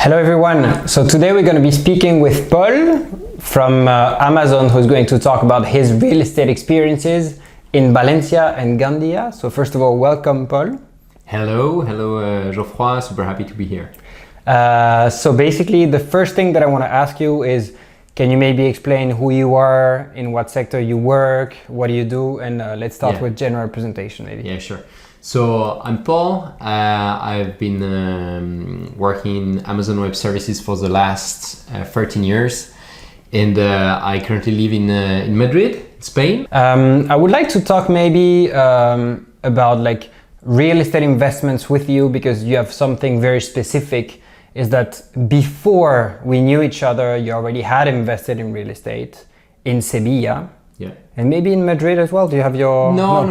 Hello everyone. So today we're going to be speaking with Paul from Amazon, who's going to talk about his real estate experiences in Valencia and Gandia. So first of all, welcome Paul. Hello, Geoffroy, super happy to be here. So basically the first thing that I want to ask you is, can you maybe explain who you are, in what sector you work, what do you do, and let's start with general presentation maybe. Yeah, sure. So I'm Paul. I've been working in Amazon Web Services for the last 13 years, and I currently live in Madrid, Spain. I would like to talk maybe about like real estate investments with you, because you have something very specific, is that before we knew each other, you already had invested in real estate in Sevilla. Yeah. And maybe in Madrid as well. Do you have your... No.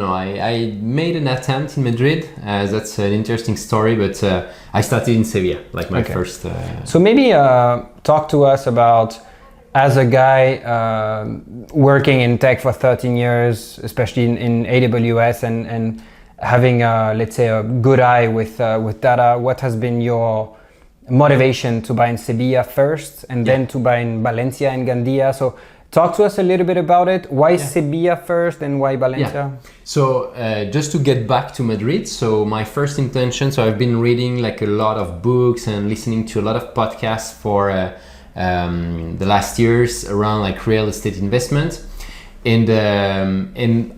I made an attempt in Madrid. That's an interesting story, but I started in Sevilla, like my first... So maybe talk to us about, as a guy working in tech for 13 years, especially in AWS and having, let's say, a good eye with data, what has been your motivation to buy in Sevilla first and then to buy in Valencia and Gandia? So talk to us a little bit about it. Why Sevilla first and why Valencia? So just to get back to Madrid, so my first intention, so I've been reading like a lot of books and listening to a lot of podcasts for the last years around like real estate investment. And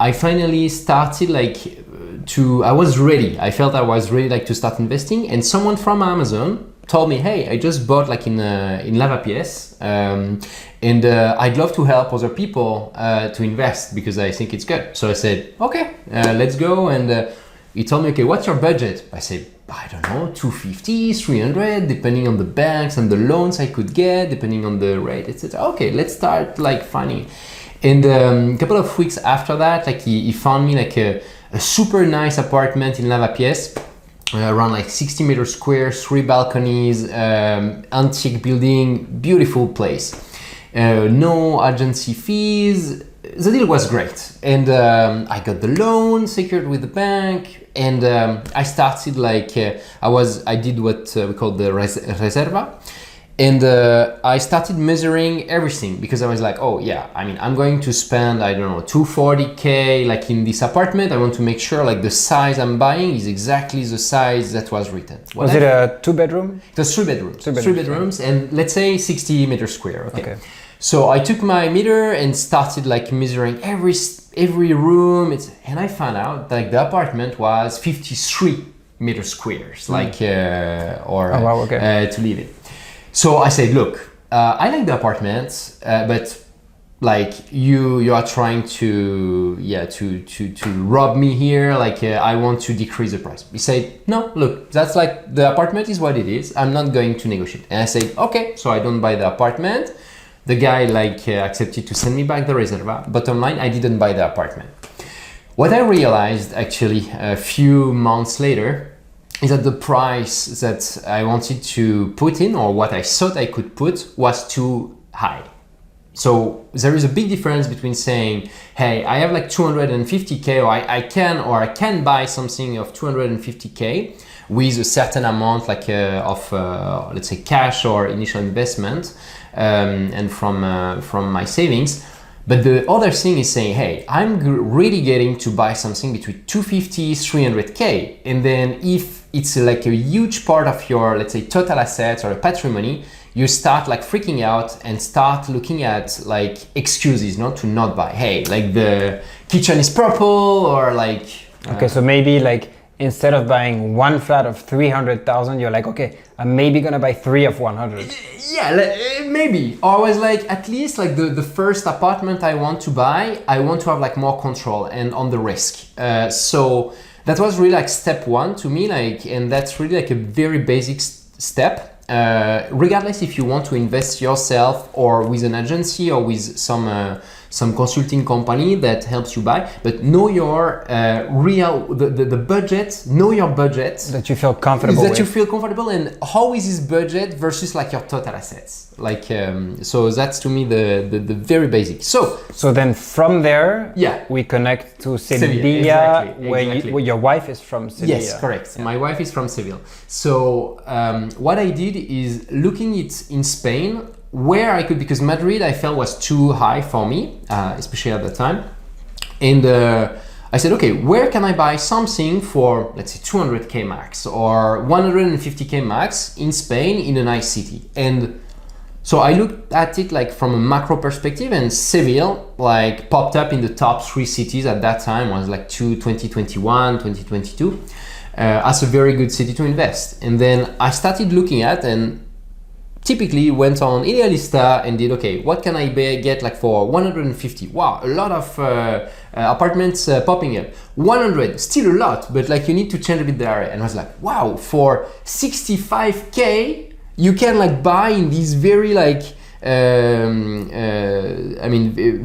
I finally started I was ready. I felt I was ready to start investing, and someone from Amazon told me, hey, I just bought in AWS, and I'd love to help other people to invest because I think it's good. So I said, okay, let's go. And he told me, okay, what's your budget? I said, I don't know, 250, 300, depending on the banks and the loans I could get, depending on the rate, etc. Okay, let's start finding. And a couple of weeks after that, he found me a super nice apartment in AWS. Around 60 meters square, 3 balconies, antique building, beautiful place. No agency fees. The deal was great, and I got the loan secured with the bank, and I started I did what we call the reserva. And I started measuring everything because I was like, oh yeah, I'm going to spend, I don't know, 240K in this apartment. I want to make sure the size I'm buying is exactly the size that was written. Was it a 2-bedroom? It was 3 bedrooms. 3 bedrooms and let's say 60 meters square. Okay. So I took my meter and started measuring every room. And I found out the apartment was 53 meters squares, to live in. So I said, look, I like the apartment, but you are trying to rob me here. I want to decrease the price. He said, no, look, that's the apartment is what it is. I'm not going to negotiate. And I said, okay, so I don't buy the apartment. The guy accepted to send me back the reserva. Bottom line, I didn't buy the apartment. What I realized actually a few months later is that the price that I wanted to put in, or what I thought I could put, was too high. So there is a big difference between saying, hey, I have 250K, or I can buy something of 250K with a certain amount of let's say cash or initial investment, and from my savings. But the other thing is saying, hey, I'm really getting to buy something between 250, 300K. And then if it's a huge part of your, let's say, total assets or patrimony, you start freaking out and start looking at excuses not to not buy. Hey, the kitchen is purple, or Okay, so maybe instead of buying one flat of 300,000, you're okay, I'm maybe gonna buy 3 of 100. Yeah, maybe. Or I was at least the first apartment I want to buy, I want to have more control and on the risk. So that was really step one to me, and that's really a very basic step. Regardless if you want to invest yourself or with an agency or with some some consulting company that helps you buy, but know your the budget, know your budget. That you feel comfortable with. You feel comfortable, and how is this budget versus like your total assets. Like, so that's to me the very basic. So then from there, yeah, we connect to Sevilla, exactly. Where your wife is from Sevilla. Yes, correct. Yeah. My wife is from Seville. So what I did is looking it in Spain, where I could, because Madrid I felt was too high for me, especially at the time. And I said, okay, where can I buy something for, let's say 200K max or 150K max in Spain in a nice city? And so I looked at it like from a macro perspective, and Seville like popped up in the top 3 cities at that time, was like 2021, 2022, as a very good city to invest. And then I started looking at, and typically went on Idealista and did, okay, what can I get like for 150? Wow, a lot of apartments popping up. 100, still a lot, but like you need to change a bit the area. And I was like, wow, for 65K, you can like buy in these very like,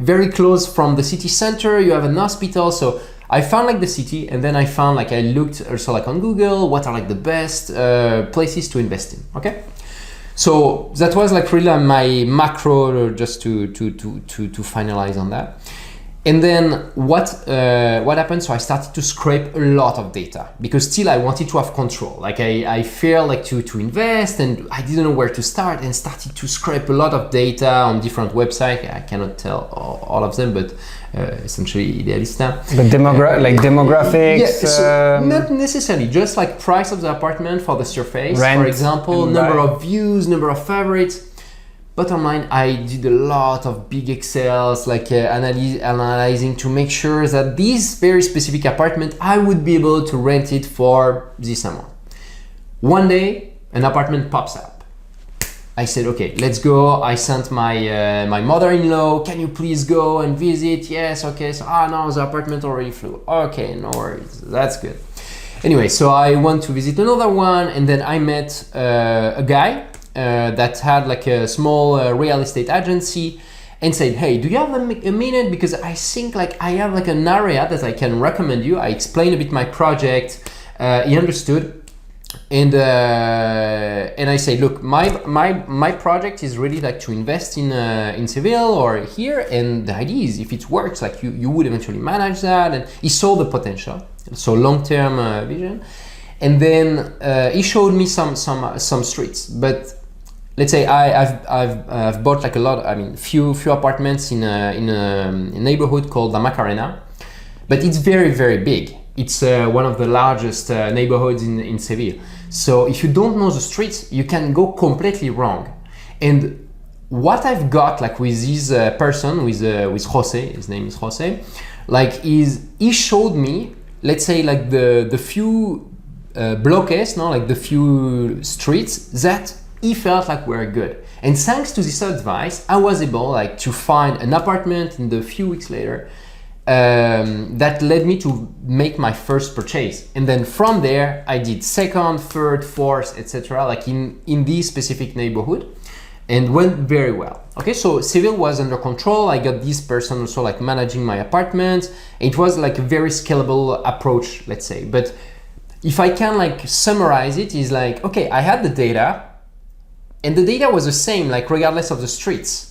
very close from the city center, you have an hospital. So I found like the city, and then I found like, I looked also like on Google, what are like the best places to invest in, okay? So that was like really my macro, just to finalize on that. And then what happened? So I started to scrape a lot of data, because still I wanted to have control. Like I fear like to invest, and I didn't know where to start, and started to scrape a lot of data on different websites. I cannot tell all of them, but essentially Idealista. But demographics? Yeah, so not necessarily, just like price of the apartment for the surface, rent, for example, number of views, number of favorites. Bottom line, I did a lot of big Excels, like analyzing to make sure that this very specific apartment, I would be able to rent it for this amount. One day, an apartment pops up. I said, okay, let's go. I sent my my mother-in-law, can you please go and visit? Yes, okay. So, no, the apartment already flew. Okay, no worries, that's good. Anyway, so I went to visit another one, and then I met a guy that had like a small real estate agency, and said, hey, do you have a minute? Because I think like I have like an area that I can recommend you. I explained a bit my project. He understood. And I say, look, my project is really like to invest in Seville or here, and the idea is if it works, like you would eventually manage that. And he saw the potential, so long-term vision. And then he showed me some streets. But let's say I've bought like a lot. I mean, few apartments in a neighborhood called La Macarena, but it's very, very big. It's one of the largest neighborhoods in Seville. So if you don't know the streets, you can go completely wrong. And what I've got like with this person, with Jose, his name is Jose, like he showed me, let's say like the few bloques, like the few streets that he felt like were good. And thanks to this advice, I was able like to find an apartment in the few weeks later that led me to make my first purchase. And then from there, I did second, third, fourth, etc. like in this specific neighborhood, and went very well. Okay, so Seville was under control. I got this person also like managing my apartment. It was like a very scalable approach, let's say. But if I can like summarize it, is like, okay, I had the data, and the data was the same, like regardless of the streets.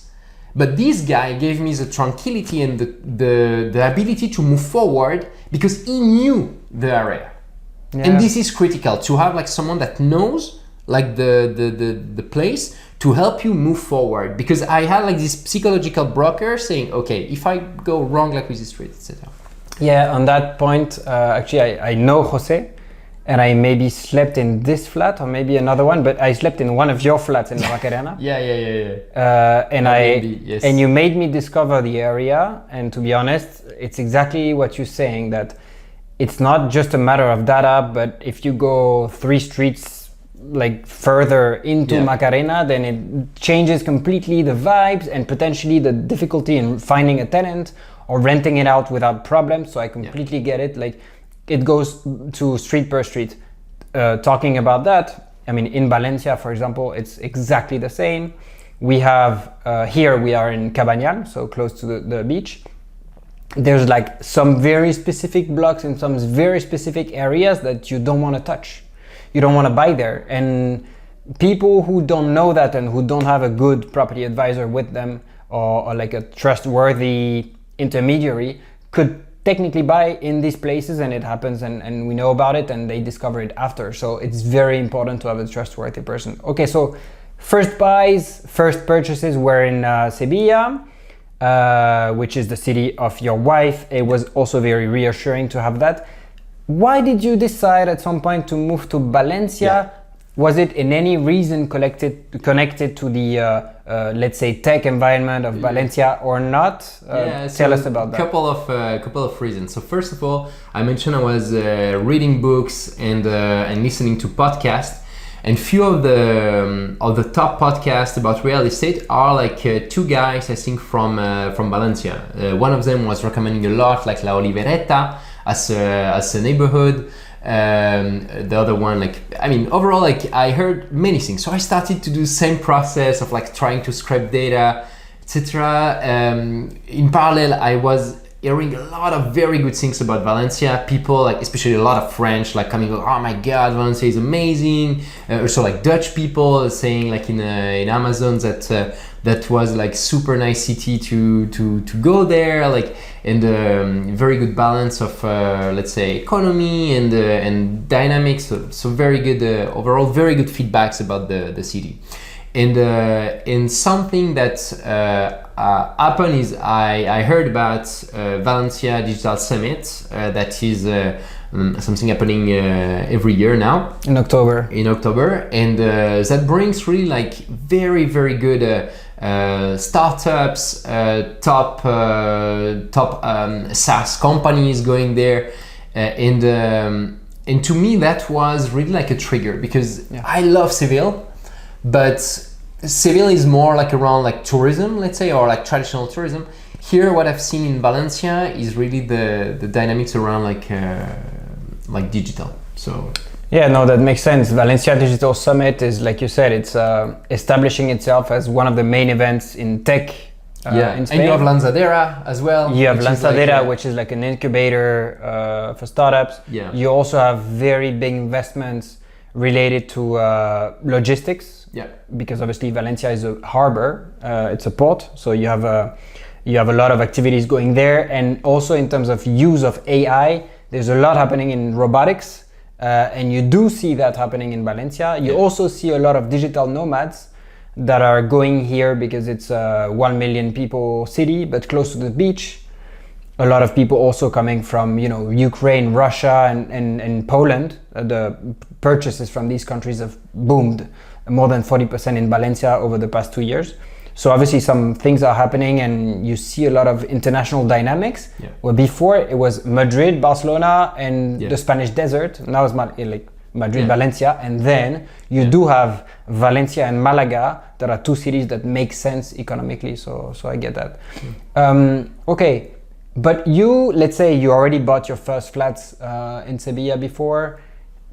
But this guy gave me the tranquility and the ability to move forward because he knew the area. Yeah. And this is critical, to have like someone that knows like the place to help you move forward. Because I had like this psychological broker saying, okay, if I go wrong like with the street, etc. Yeah, on that point, actually I know Jose, and I maybe slept in this flat or maybe another one, but I slept in one of your flats in La Macarena. Yeah. Yes. And you made me discover the area. And to be honest, it's exactly what you're saying, that it's not just a matter of data, but if you go 3 streets like further into Macarena, then it changes completely the vibes and potentially the difficulty in finding a tenant or renting it out without problems. So I completely get it. Like, it goes to street per street. Talking about that, I mean, in Valencia, for example, it's exactly the same. we have here we are in Cabanyal, so close to the beach. There's like some very specific blocks in some very specific areas that you don't want to touch. You don't want to buy there. And people who don't know that and who don't have a good property advisor with them or like a trustworthy intermediary could technically buy in these places, and it happens and we know about it and they discover it after. So it's very important to have a trustworthy person. Okay, so first buys, first purchases were in Sevilla, which is the city of your wife. It was also very reassuring to have that. Why did you decide at some point to move to Valencia? Yeah. Was it in any reason connected to the let's say tech environment of Valencia or not? Tell us about that. Couple of reasons. So first of all, I mentioned I was reading books and listening to podcasts, and few of the top podcasts about real estate are like two guys I think from Valencia. One of them was recommending a lot like La Olivereta as a neighborhood. The other one, like, I mean, overall, like, I heard many things. So I started to do the same process of like trying to scrape data, etc. In parallel, I was hearing a lot of very good things about Valencia. People, like, especially a lot of French, like coming, oh my God, Valencia is amazing. Also, like Dutch people saying, like in Amazon that was like super nice city to go there, like, and very good balance of let's say economy and dynamics. So very good overall, very good feedbacks about the city. And something that happened is I heard about Valencia Digital Summit that is something happening every year now in October, and that brings really like very good startups, top SaaS companies going there, and to me that was really like a trigger, because I love Seville, but Seville is more like around like tourism, let's say, or like traditional tourism. Here, what I've seen in Valencia is really the dynamics around like digital. So yeah, no, that makes sense. Valencia Digital Summit is, like you said, it's establishing itself as one of the main events in tech in Spain. And you have Lanzadera as well. You have Lanzadera, which is like an incubator for startups. Yeah. You also have very big investments related to logistics. Yeah. Because obviously Valencia is a harbor, it's a port, so you have a lot of activities going there. And also in terms of use of AI, there's a lot happening in robotics. And you do see that happening in Valencia. You also see a lot of digital nomads that are going here because it's a 1 million people city, but close to the beach. A lot of people also coming from, Ukraine, Russia, and Poland. The purchases from these countries have boomed more than 40% in Valencia over the past 2 years. So obviously some things are happening, and you see a lot of international dynamics. Yeah. Where before it was Madrid, Barcelona, and the Spanish desert. Now it's Madrid, Valencia, and then you do have Valencia and Malaga that are two cities that make sense economically. So I get that. Okay, but let's say you already bought your first flats in Sevilla before.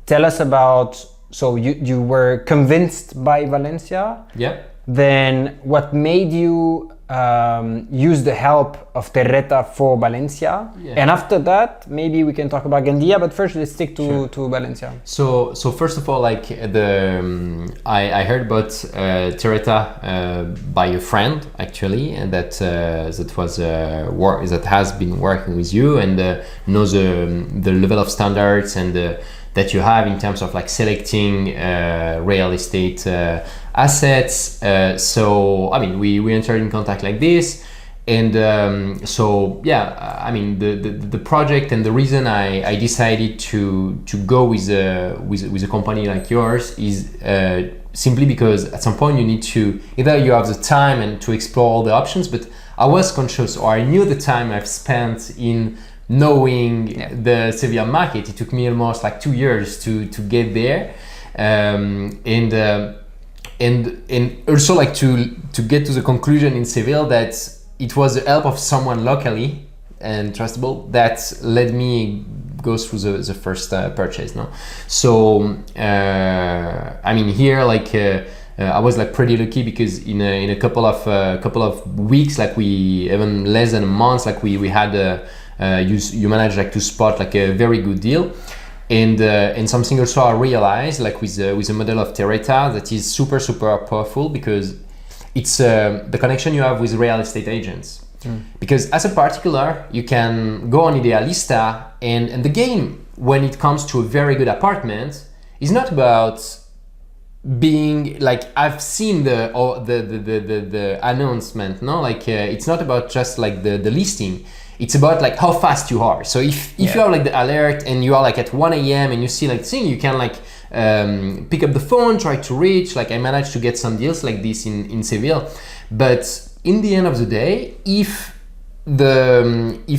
Tell us about. So you were convinced by Valencia. Yeah. Then what made you use the help of Terreta for Valencia? Yeah. And after that, maybe we can talk about Gandía, but first let's stick to Valencia. So first of all, like I heard about Terreta by a friend actually, and that has been working with you and knows the level of standards and that you have in terms of like selecting real estate assets. So I mean, we entered in contact like this, and so yeah, I mean the project and the reason I decided to go with a company like yours is simply because at some point you need to either you have the time and to explore all the options, but I was conscious, or I knew the time I've spent in knowing the Sevilla market. It took me almost like 2 years to get there, and also like to get to the conclusion in Seville that it was the help of someone locally and trustable that led me go through the first purchase. No, so I mean here like I was like pretty lucky because in a couple of weeks, like we even less than a month, like we had you managed like to spot like a very good deal. And something also I realized, like with the model of Terreta, that is super powerful because it's the connection you have with real estate agents. Because as a particular, you can go on Idealista, and the game when it comes to a very good apartment is not about being like, I've seen the announcement, no, like it's not about just like the listing. It's about like how fast you are. So if you have like the alert and you are like at 1 a.m. and you see like thing, you can like pick up the phone, try to reach. Like I managed to get some deals like this in Sevilla. But in the end of the day, if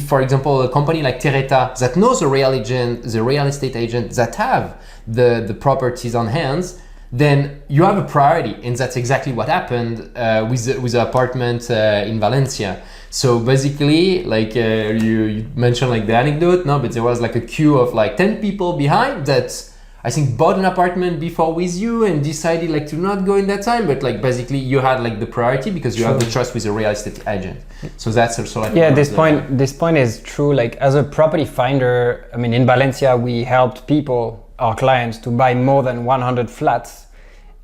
for example a company like Terreta that knows the real estate agent that have the properties on hands, then you have a priority, and that's exactly what happened with the apartment in Valencia. So basically, like you mentioned like the anecdote, no, but there was like a queue of like 10 people behind that I think bought an apartment before with you and decided like to not go in that time, but like basically you had like the priority because you have the trust with a real estate agent. So that's also like this point is true. Like as a property finder, I mean in Valencia we helped people, our clients, to buy more than 100 flats,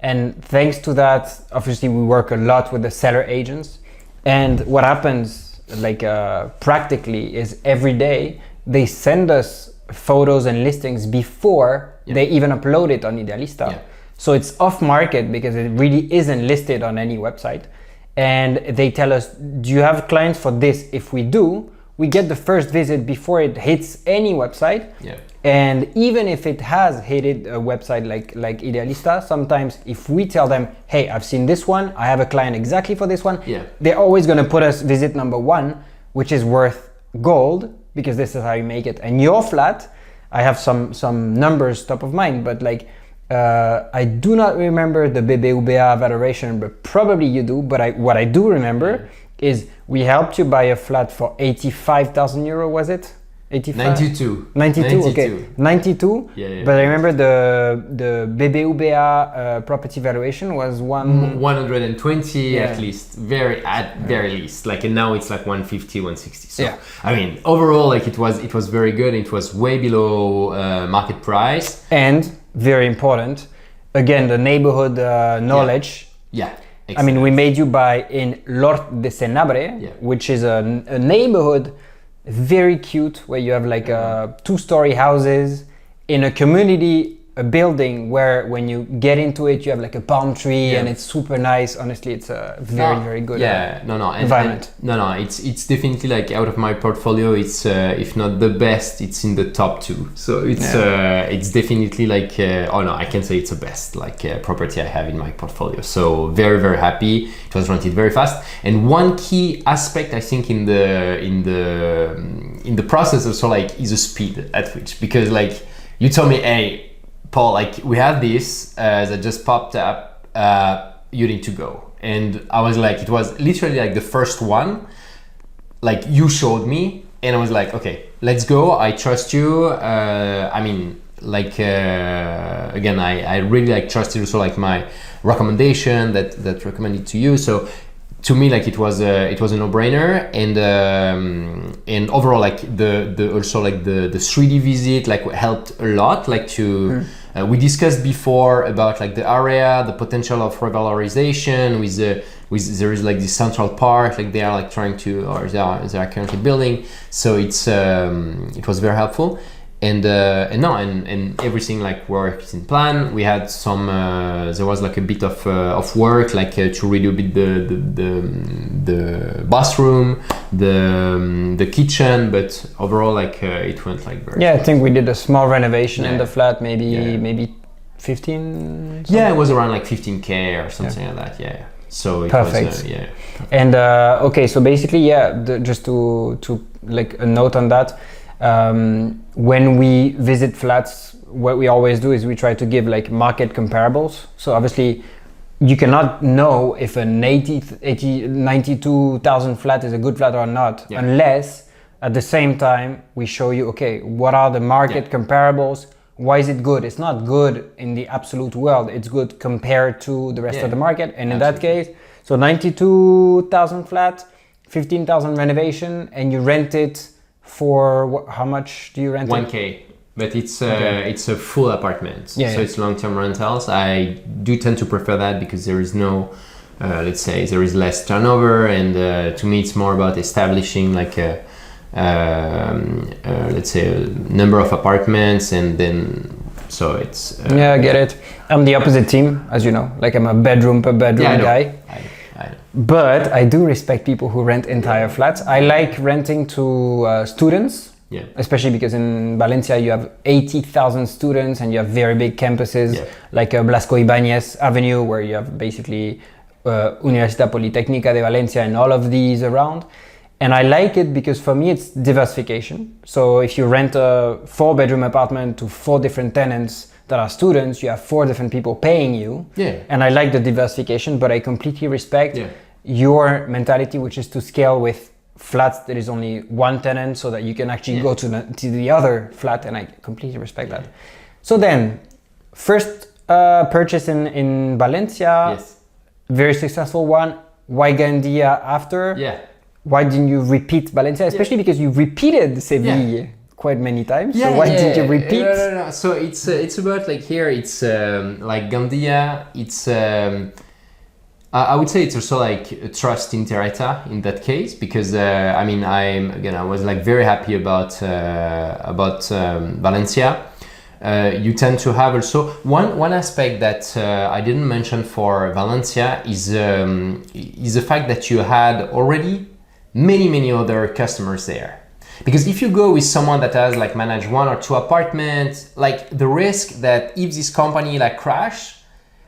and thanks to that, obviously we work a lot with the seller agents. And what happens like practically is every day they send us photos and listings before they even upload it on Idealista. So it's off market because it really isn't listed on any website. And they tell us, do you have clients for this? If we do, we get the first visit before it hits any website. And even if it has hit a website like Idealista, sometimes if we tell them, hey, I've seen this one, I have a client exactly for this one, they're always going to put us visit number 1, which is worth gold, because this is how you make it. And your flat, I have some numbers top of mind, but like I do not remember the BBVA valuation, but probably you do. But what I do remember is we helped you buy a flat for 85,000 euro, was it? 92. 92, okay. 92. But I remember the BBVA property valuation was 120 at least, very least. Like, and now it's like 150, 160. So I mean, overall, like it was very good. It was way below market price. And very important, again, the neighborhood knowledge. I mean, we made you buy in Lord de Senabre, which is a neighborhood very cute, where you have like 2-story houses in a community, a building where when you get into it, you have like a palm tree and it's super nice. Honestly, it's a very good environment. It's definitely like out of my portfolio. It's if not the best, it's in the top 2. So it's definitely like I can say it's the best like property I have in my portfolio. So very happy. It was rented very fast. And one key aspect I think in the process also like is the speed at which, because like you told me, hey Paul, like we have this that just popped up, you need to go. And I was like, it was literally like the first one, like you showed me, and I was like, okay, let's go, I trust you. I mean, like again, I really like trusted also like my recommendation that recommended to you. So to me, like it was a no-brainer, and overall like the also like the 3D visit like helped a lot, like to we discussed before about like the area, the potential of revalorization with there is like this central park, like they are like trying to, or they are currently building. So it's it was very helpful. And everything like works in plan. We had some there was like a bit of work like to redo a bit the bathroom, the kitchen, but overall like it went like very I think we did a small renovation in the flat, maybe 15 something? It was around like 15k or something like that. So it perfect. Was And okay, so basically just to like a note on that. When we visit flats, what we always do is we try to give like market comparables. So obviously you cannot know if a 92,000 flat is a good flat or not, unless at the same time we show you, okay, what are the market comparables Why is it good? It's not good in the absolute world. It's good compared to the rest of the market. And in that case, so 92,000 flat, 15,000 renovation, and you rent it for how much do you rent 1K. But it's a full apartment, so it's long-term rentals. I do tend to prefer that because there is no, let's say, there is less turnover, and to me it's more about establishing like a, let's say, a number of apartments, and then so it's. I get it. I'm the opposite team, as you know. Like I'm a bedroom per bedroom guy. I know. But I do respect people who rent entire flats. I like renting to students. Yeah. Especially because in Valencia you have 80,000 students and you have very big campuses like Blasco Ibáñez Avenue, where you have basically Universidad Politécnica de Valencia and all of these around. And I like it because for me it's diversification. So if you rent a 4-bedroom apartment to 4 different tenants that are students, you have 4 different people paying you. Yeah. And I like the diversification, but I completely respect your mentality, which is to scale with flats that is only 1 tenant, so that you can actually go to the other flat, and I completely respect that. So then, first purchase in Valencia, very successful one. Why Gandia after? Why didn't you repeat Valencia? Especially because you repeated Sevilla quite many times. So why didn't you repeat? No. So it's about like here. It's like Gandía. It's I would say it's also like a trust in Terreta in that case, because I mean I was like very happy about Valencia. You tend to have also one aspect that I didn't mention for Valencia is the fact that you had already many other customers there. Because if you go with someone that has like managed 1 or 2 apartments, like the risk that if this company like crash,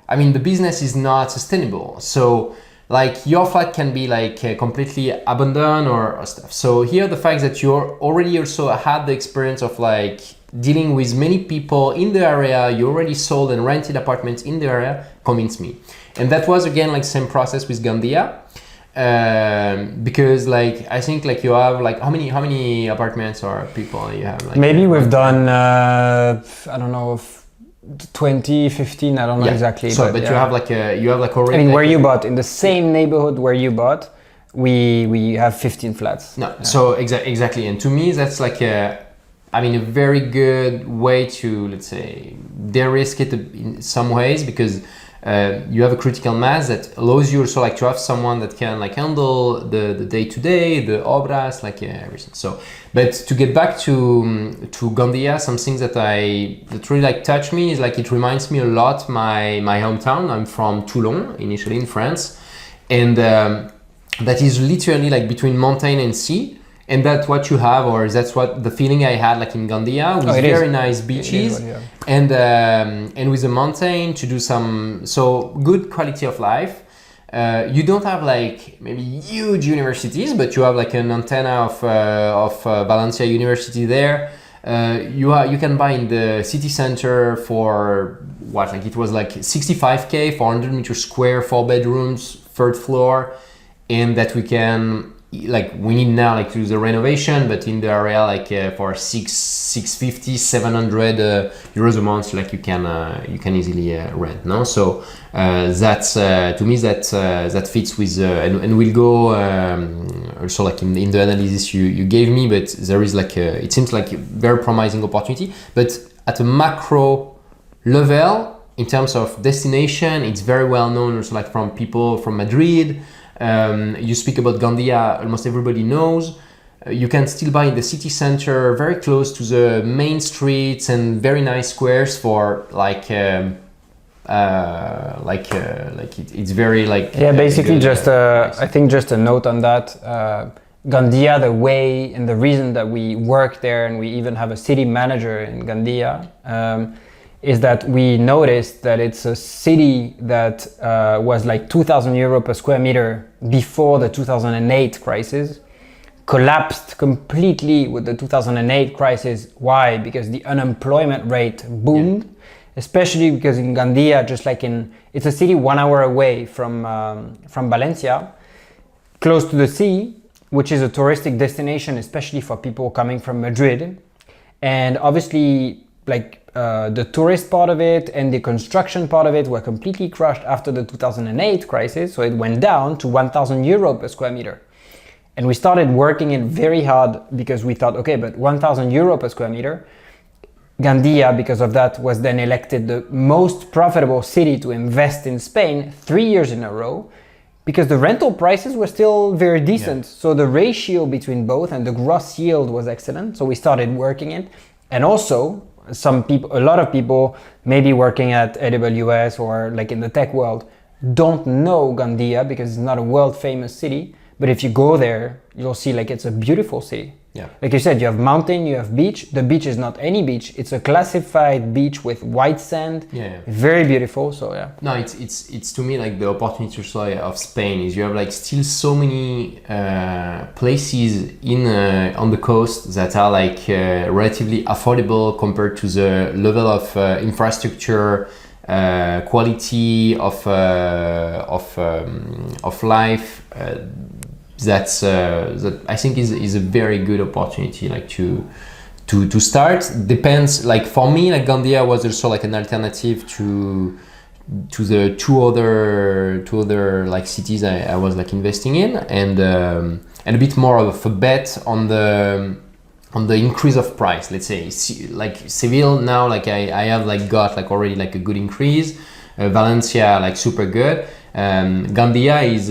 I mean, the business is not sustainable. So like your flat can be like completely abandoned or stuff. So here, the fact that you already also had the experience of like dealing with many people in the area, you already sold and rented apartments in the area, convinced me. And that was again like same process with Gandía. Because like I think like you have like how many apartments or people you have? Like, maybe we've done I don't know, 20, 15, I don't know exactly. So, but you have like already. I mean, like where you bought, in the same neighborhood where you bought, we have 15 flats. No, so exactly, and to me that's like a very good way to, let's say, de-risk it in some ways, because you have a critical mass that allows you also like to have someone that can like handle the day-to-day, the obras, like everything. So, but to get back to Gandía, something that really like touched me is like it reminds me a lot my hometown. I'm from Toulon, initially in France, and that is literally like between mountain and sea. And that's what you have, or that's what the feeling I had like in Gandía, with very nice beaches and with a mountain to do some good quality of life. You don't have like maybe huge universities, but you have like an antenna of Valencia University there. You can buy in the city center for what, like it was like 65k, 400 meters square, 4 bedrooms, 3rd floor, and that we can. Like we need now like to do the renovation, but in the area like for 650, 700 euros a month, like you can easily rent. No, so that's to me that fits with and we'll go also like in the analysis you gave me, but there is like it seems like a very promising opportunity, but at a macro level in terms of destination, it's very well known also like from people from Madrid. You speak about Gandía, almost everybody knows. You can still buy in the city center, very close to the main streets and very nice squares for like it's very like basically just I think just a note on that. Gandía, the way and the reason that we work there and we even have a city manager in Gandía is that we noticed that it's a city that was like 2,000 euro per square meter before the 2008 crisis, collapsed completely with the 2008 crisis. Why? Because the unemployment rate boomed, especially because in Gandía, it's a city 1 hour away from Valencia, close to the sea, which is a touristic destination, especially for people coming from Madrid. And obviously, the tourist part of it and the construction part of it were completely crushed after the 2008 crisis. So it went down to 1,000 euro per square meter. And we started working it very hard because we thought, okay, but 1,000 euro per square meter, Gandía, because of that, was then elected the most profitable city to invest in Spain 3 years in a row, because the rental prices were still very decent. So the ratio between both and the gross yield was excellent. So we started working it. And also, a lot of people maybe working at AWS or like in the tech world don't know Gandía because it's not a world famous city. But if you go there, you'll see like it's a beautiful city. Yeah. Like you said, you have mountain, you have beach. The beach is not any beach. It's a classified beach with white sand. Yeah. Very beautiful. So yeah. No, it's to me like the opportunity of Spain is you have like still so many places in on the coast that are like relatively affordable compared to the level of infrastructure, quality of life. That I think is a very good opportunity like to start. Depends, like for me, like Gandía was also like an alternative to the two other like cities I was like investing in, and a bit more of a bet on the increase of price. Let's say like Seville now, like I have like got like already like a good increase. Valencia like super good. Gandía is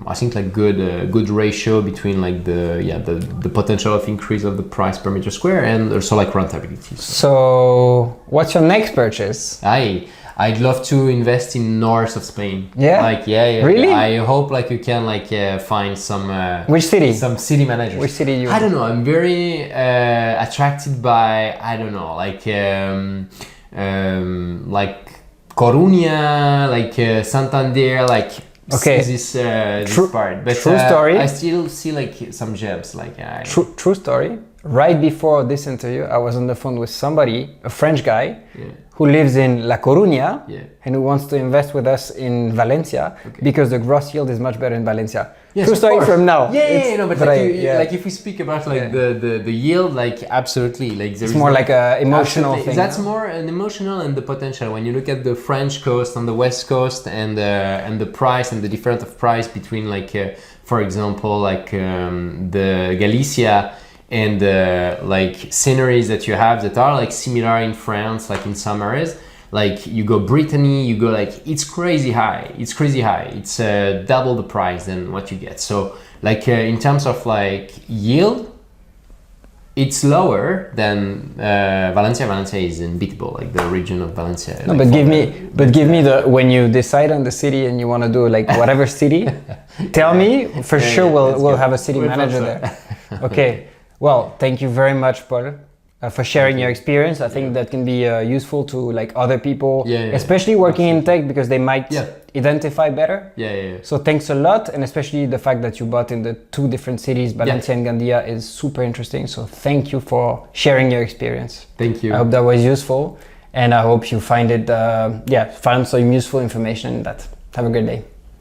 I think like good ratio between like the potential of increase of the price per meter square and also like rentability. So what's your next purchase? I'd love to invest in north of Spain. Yeah. Like yeah. Really? I hope like you can like find some which city? Some city managers. Which city you? I don't know. I'm very attracted by I don't know like Coruña, like Santander, like okay. this part. But true story. I still see like some gems. Like true story. Right before this interview, I was on the phone with somebody, a French guy, who lives in La Coruña and who wants to invest with us in Valencia because the gross yield is much better in Valencia. Yes, true story from now. No, but like if we speak about like the yield, like absolutely, like it's more like a emotional thing. That's more an emotional and the potential. When you look at the French coast on the west coast and the price and the difference of price between like for example like the Galicia and like sceneries that you have that are like similar in France, like in some areas. Like you go Brittany, you go like it's crazy high. It's double the price than what you get. So like in terms of like yield, it's lower than Valencia. Valencia is unbeatable, like the region of Valencia. No, like but give me the when you decide on the city and you want to do like whatever city, tell me for sure. We'll have a city manager there. Okay. Well, thank you very much, Paul, for sharing your experience. I think that can be useful to like other people, especially working in tech, because they might identify better. So thanks a lot, and especially the fact that you bought in the two different cities, Valencia and Gandia, is super interesting. So thank you for sharing your experience. Thank you. I hope that was useful, and I hope you find it, found some useful information in that. Have a good day.